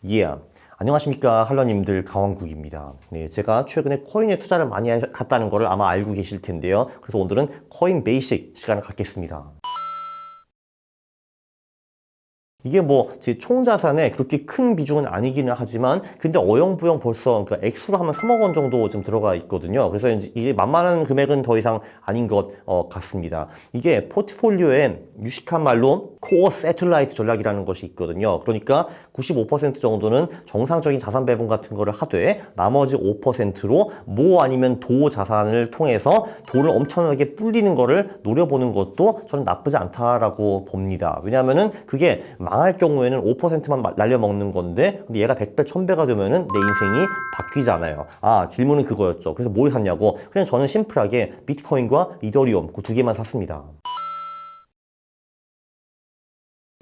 Yeah. 안녕하십니까 할러님들, 강원국입니다. 네, 제가 최근에 코인에 투자를 많이 했다는 것을 아마 알고 계실 텐데요. 그래서 오늘은 코인 베이식 시간을 갖겠습니다. 이게 뭐 제 총자산에 그렇게 큰 비중은 아니기는 하지만 근데 어영부영 벌써 그 액수로 하면 3억 원 정도 좀 들어가 있거든요. 그래서 이제 이게 만만한 금액은 더 이상 아닌 것 같습니다. 이게 포트폴리오에 유식한 말로 코어 세틀라이트 전략이라는 것이 있거든요. 그러니까 95% 정도는 정상적인 자산 배분 같은 거를 하되 나머지 5%로 모 아니면 도 자산을 통해서 돈을 엄청나게 불리는 거를 노려보는 것도 저는 나쁘지 않다라고 봅니다. 왜냐하면은 그게 망할 경우에는 5%만 날려먹는 건데 근데 얘가 100배, 1000배가 되면은 내 인생이 바뀌잖아요. 아, 질문은 그거였죠. 그래서 뭘 샀냐고. 그냥 저는 심플하게 비트코인과 이더리움 그 두 개만 샀습니다.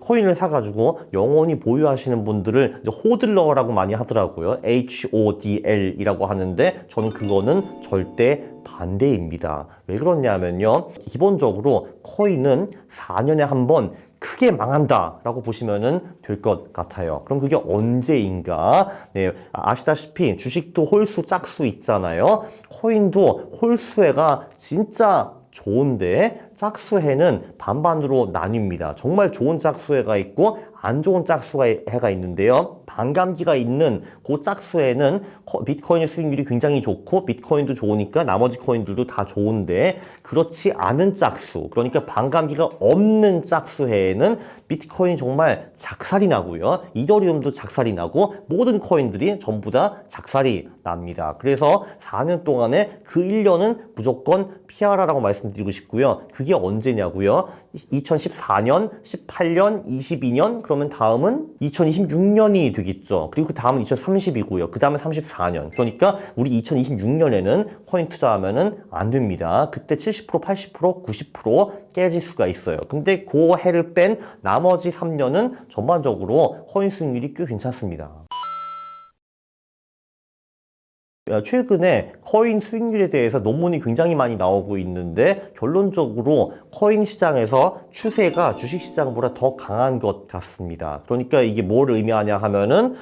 코인을 사가지고 영원히 보유하시는 분들을 이제 호들러라고 많이 하더라고요. HODL이라고 하는데 저는 그거는 절대 반대입니다. 왜 그러냐면요. 기본적으로 코인은 4년에 한 번 크게 망한다 라고 보시면 될 것 같아요. 그럼 그게 언제인가? 네, 아시다시피 주식도 홀수 짝수 있잖아요. 코인도 홀수애가 진짜 좋은데 짝수해는 반반으로 나뉩니다. 정말 좋은 짝수해가 있고 안 좋은 짝수해가 있는데요. 반감기가 있는 그 짝수해는 비트코인의 수익률이 굉장히 좋고 비트코인도 좋으니까 나머지 코인들도 다 좋은데 그렇지 않은 짝수, 그러니까 반감기가 없는 짝수해에는 비트코인이 정말 작살이 나고요. 이더리움도 작살이 나고 모든 코인들이 전부 다 작살이 납니다. 그래서 4년 동안에 그 1년은 무조건 피하라라고 말씀드리고 싶고요. 그게 언제냐고요? 2014년, 18년, 22년, 그러면 다음은 2026년이 되겠죠. 그리고 그 다음은 2030이고요. 그 다음은 34년. 그러니까 우리 2026년에는 코인 투자하면은 안 됩니다. 그때 70%, 80%, 90% 깨질 수가 있어요. 근데 그 해를 뺀 나머지 3년은 전반적으로 코인 수익률이 꽤 괜찮습니다. 최근에 코인 수익률에 대해서 논문이 굉장히 많이 나오고 있는데 결론적으로 코인 시장에서 추세가 주식 시장보다 더 강한 것 같습니다. 그러니까 이게 뭘 의미하냐 하면은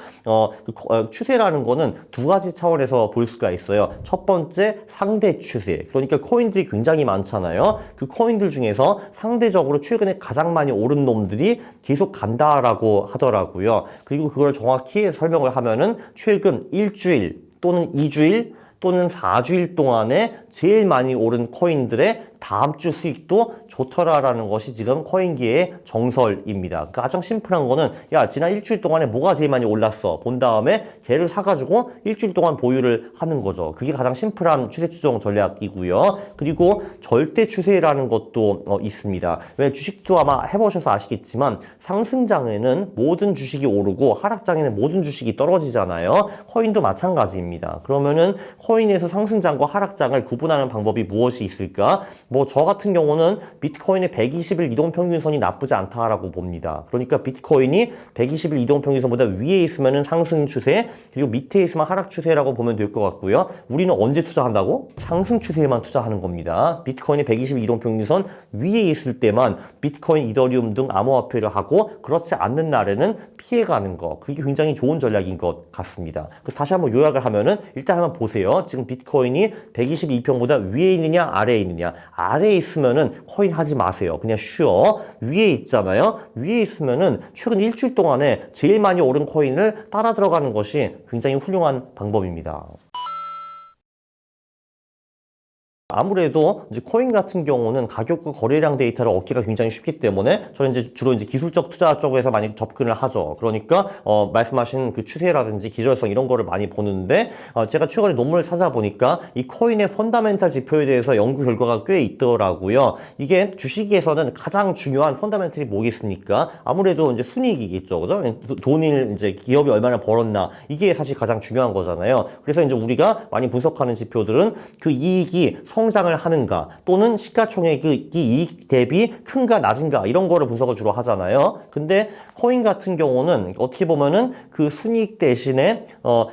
추세라는 거는 두 가지 차원에서 볼 수가 있어요. 첫 번째 상대 추세. 그러니까 코인들이 굉장히 많잖아요. 그 코인들 중에서 상대적으로 최근에 가장 많이 오른 놈들이 계속 간다라고 하더라고요. 그리고 그걸 정확히 설명을 하면은 최근 일주일 또는 2주일 또는 4주일 동안에 제일 많이 오른 코인들의 다음 주 수익도 좋더라라는 것이 지금 코인계의 정설입니다. 가장 심플한 거는 야, 지난 일주일 동안에 뭐가 제일 많이 올랐어? 본 다음에 걔를 사가지고 일주일 동안 보유를 하는 거죠. 그게 가장 심플한 추세 추종 전략이고요. 그리고 절대 추세라는 것도 있습니다. 왜 주식도 아마 해보셔서 아시겠지만 상승장에는 모든 주식이 오르고 하락장에는 모든 주식이 떨어지잖아요. 코인도 마찬가지입니다. 그러면은 코인에서 상승장과 하락장을 구분하는 방법이 무엇이 있을까? 뭐 저 같은 경우는 비트코인의 120일 이동평균선이 나쁘지 않다라고 봅니다. 그러니까 비트코인이 120일 이동평균선보다 위에 있으면 상승 추세, 그리고 밑에 있으면 하락 추세라고 보면 될 것 같고요. 우리는 언제 투자한다고? 상승 추세에만 투자하는 겁니다. 비트코인이 120일 이동평균선 위에 있을 때만 비트코인, 이더리움 등 암호화폐를 하고 그렇지 않는 날에는 피해가는 거. 그게 굉장히 좋은 전략인 것 같습니다. 그래서 다시 한번 요약을 하면은 일단 한번 보세요. 지금 비트코인이 122평보다 위에 있느냐 아래에 있느냐. 아래에 있으면은 코인 하지 마세요. 그냥 쉬어. 위에 있잖아요. 위에 있으면은 최근 일주일 동안에 제일 많이 오른 코인을 따라 들어가는 것이 굉장히 훌륭한 방법입니다. 아무래도 이제 코인 같은 경우는 가격과 거래량 데이터를 얻기가 굉장히 쉽기 때문에 저는 이제 주로 이제 기술적 투자 쪽에서 많이 접근을 하죠. 그러니까 말씀하신 그 추세라든지 기절성 이런 거를 많이 보는데 제가 최근에 논문을 찾아보니까 이 코인의 펀더멘탈 지표에 대해서 연구 결과가 꽤 있더라고요. 이게 주식에서는 가장 중요한 펀더멘탈이 뭐겠습니까? 아무래도 이제 순이익이겠죠, 그죠? 돈을 이제 기업이 얼마나 벌었나 이게 사실 가장 중요한 거잖아요. 그래서 이제 우리가 많이 분석하는 지표들은 그 이익이 성장을 하는가, 또는 시가총액이 이익 대비 큰가 낮은가, 이런 거를 분석을 주로 하잖아요. 근데 코인 같은 경우는 어떻게 보면은 그 순이익 대신에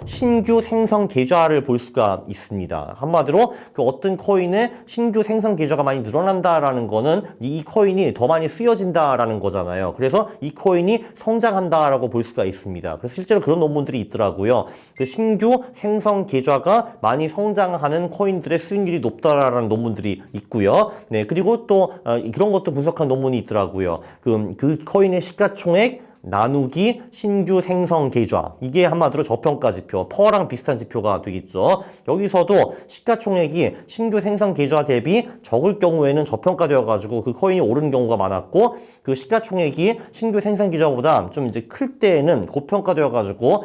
신규 생성 계좌를 볼 수가 있습니다. 한마디로 그 어떤 코인의 신규 생성 계좌가 많이 늘어난다라는 거는 이 코인이 더 많이 쓰여진다라는 거잖아요. 그래서 이 코인이 성장한다라고 볼 수가 있습니다. 그래서 실제로 그런 논문들이 있더라고요. 그 신규 생성 계좌가 많이 성장하는 코인들의 수익률이 높다라는 논문들이 있고요. 네, 그리고 또 그런 것도 분석한 논문이 있더라고요. 그 코인의 시가총액 나누기 신규 생성 계좌, 이게 한마디로 저평가 지표, 퍼랑 비슷한 지표가 되겠죠. 여기서도 시가총액이 신규 생성 계좌 대비 적을 경우에는 저평가되어 가지고 그 코인이 오르는 경우가 많았고, 그 시가총액이 신규 생성 계좌보다 좀 이제 클 때에는 고평가되어 가지고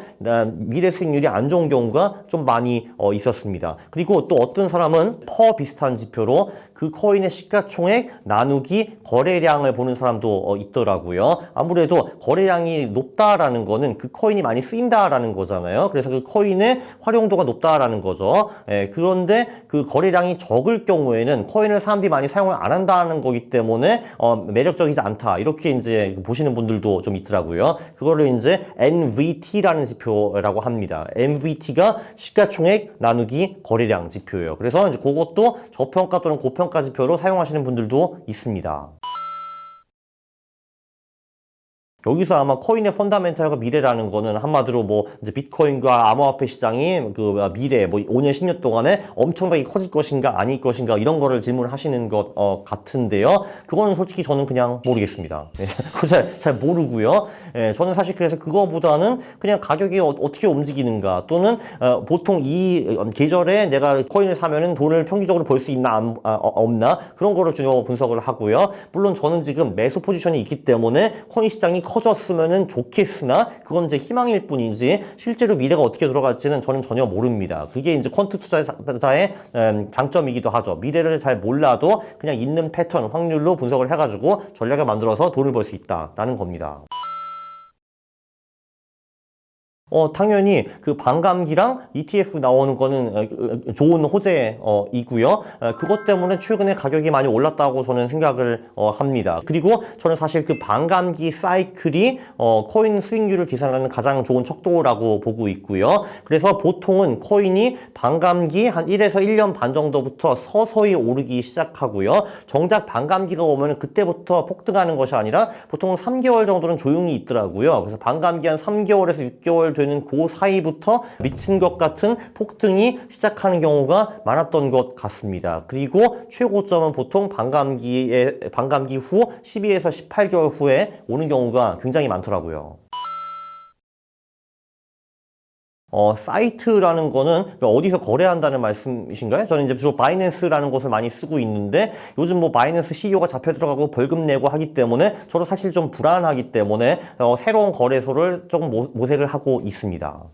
미래 수익률이 안 좋은 경우가 좀 많이 있었습니다. 그리고 또 어떤 사람은 퍼 비슷한 지표로 그 코인의 시가총액 나누기 거래량을 보는 사람도 있더라고요. 아무래도 거래량이 높다라는 거는 그 코인이 많이 쓰인다라는 거잖아요. 그래서 그 코인의 활용도가 높다라는 거죠. 그런데 그 거래량이 적을 경우에는 코인을 사람들이 많이 사용을 안 한다는 거기 때문에 매력적이지 않다, 이렇게 이제 보시는 분들도 좀 있더라고요. 그거를 이제 NVT라는 지표라고 합니다. NVT가 시가총액 나누기 거래량 지표예요. 그래서 이제 그것도 저평가 또는 고평가 지표로 사용하시는 분들도 있습니다. 여기서 아마 코인의 펀다멘탈과 미래라는 거는 한마디로 뭐 이제 비트코인과 암호화폐 시장이 그 미래 뭐 5년 10년 동안에 엄청나게 커질 것인가 아닐 것인가, 이런 거를 질문하시는 것 같은데요. 그거는 솔직히 저는 그냥 모르겠습니다. 그거 잘 모르고요. 저는 사실 그래서 그거보다는 그냥 가격이 어떻게 움직이는가, 또는 보통 이 계절에 내가 코인을 사면은 돈을 평균적으로 벌 수 있나 없나, 그런 거를 주로 분석을 하고요. 물론 저는 지금 매수 포지션이 있기 때문에 코인 시장이 커졌으면 좋겠으나 그건 이제 희망일 뿐이지 실제로 미래가 어떻게 돌아갈지는 저는 전혀 모릅니다. 그게 이제 퀀트 투자자의 장점이기도 하죠. 미래를 잘 몰라도 그냥 있는 패턴, 확률로 분석을 해가지고 전략을 만들어서 돈을 벌 수 있다라는 겁니다. 당연히 그 반감기랑 ETF 나오는 거는 좋은 호재이고요. 그것 때문에 최근에 가격이 많이 올랐다고 저는 생각을 합니다. 그리고 저는 사실 그 반감기 사이클이 코인 수익률을 계산하는 가장 좋은 척도라고 보고 있고요. 그래서 보통은 코인이 반감기 한 1에서 1년 반 정도부터 서서히 오르기 시작하고요. 정작 반감기가 오면 그때부터 폭등하는 것이 아니라 보통 3개월 정도는 조용히 있더라고요. 그래서 반감기 한 3개월에서 6개월 되는 그 사이부터 미친 것 같은 폭등이 시작하는 경우가 많았던 것 같습니다. 그리고 최고점은 보통 반감기 후 12에서 18개월 후에 오는 경우가 굉장히 많더라고요. 사이트라는 거는 어디서 거래한다는 말씀이신가요? 저는 이제 주로 바이낸스라는 곳을 많이 쓰고 있는데, 요즘 뭐 바이낸스 CEO가 잡혀 들어가고 벌금 내고 하기 때문에 저도 사실 좀 불안하기 때문에 새로운 거래소를 조금 모색을 하고 있습니다.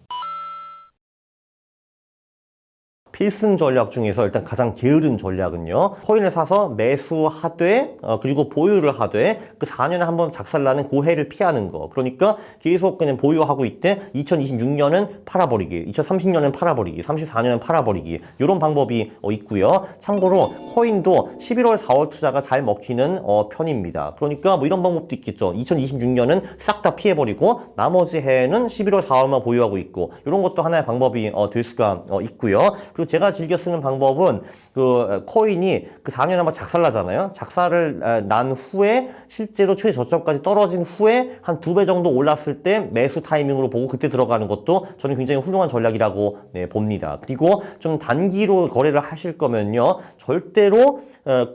필승 전략 중에서 일단 가장 게으른 전략은요, 코인을 사서 매수하되 그리고 보유를 하되 그 4년에 한번 작살나는 고해를 피하는 거. 그러니까 계속 그냥 보유하고 있대 2026년은 팔아버리기, 2030년은 팔아버리기, 34년은 팔아버리기, 이런 방법이 있고요. 참고로 코인도 11월 4월 투자가 잘 먹히는 편입니다. 그러니까 뭐 이런 방법도 있겠죠. 2026년은 싹 다 피해버리고 나머지 해에는 11월 4월만 보유하고 있고, 이런 것도 하나의 방법이 될 수가 있고요. 그리고 제가 즐겨 쓰는 방법은 그 코인이 그 4년에 한번 작살나잖아요. 작살을 난 후에 실제로 최저점까지 떨어진 후에 한 2배 정도 올랐을 때 매수 타이밍으로 보고 그때 들어가는 것도 저는 굉장히 훌륭한 전략이라고 봅니다. 그리고 좀 단기로 거래를 하실 거면요, 절대로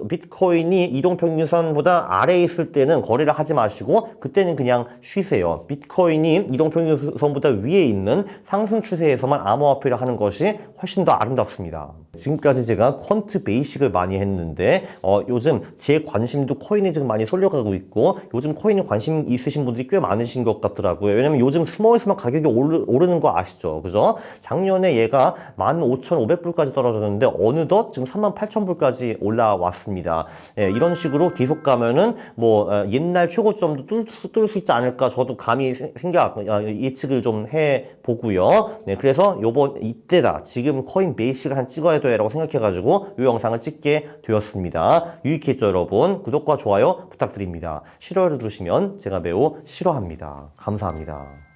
비트코인이 이동평균선보다 아래에 있을 때는 거래를 하지 마시고 그때는 그냥 쉬세요. 비트코인이 이동평균선보다 위에 있는 상승 추세에서만 암호화폐를 하는 것이 훨씬 더 아름답습니다. 지금까지 제가 퀀트 베이식을 많이 했는데 요즘 제 관심도 코인에 지금 많이 쏠려가고 있고, 요즘 코인에 관심 있으신 분들이 꽤 많으신 것 같더라고요. 왜냐면 요즘 스몰스만 가격이 오르는 거 아시죠? 그죠? 작년에 얘가 15,500불까지 떨어졌는데 어느덧 지금 38,000불까지 올라왔습니다. 이런 식으로 계속 가면은 뭐 옛날 최고점도 뚫을 수 있지 않을까, 저도 감히 예측을 좀 해보고요. 그래서 이때다. 지금 코인 베이식 베이식을 한 찍어야 돼라고 생각해가지고 이 영상을 찍게 되었습니다. 유익했죠, 여러분? 구독과 좋아요 부탁드립니다. 싫어요를 누르시면 제가 매우 싫어합니다. 감사합니다.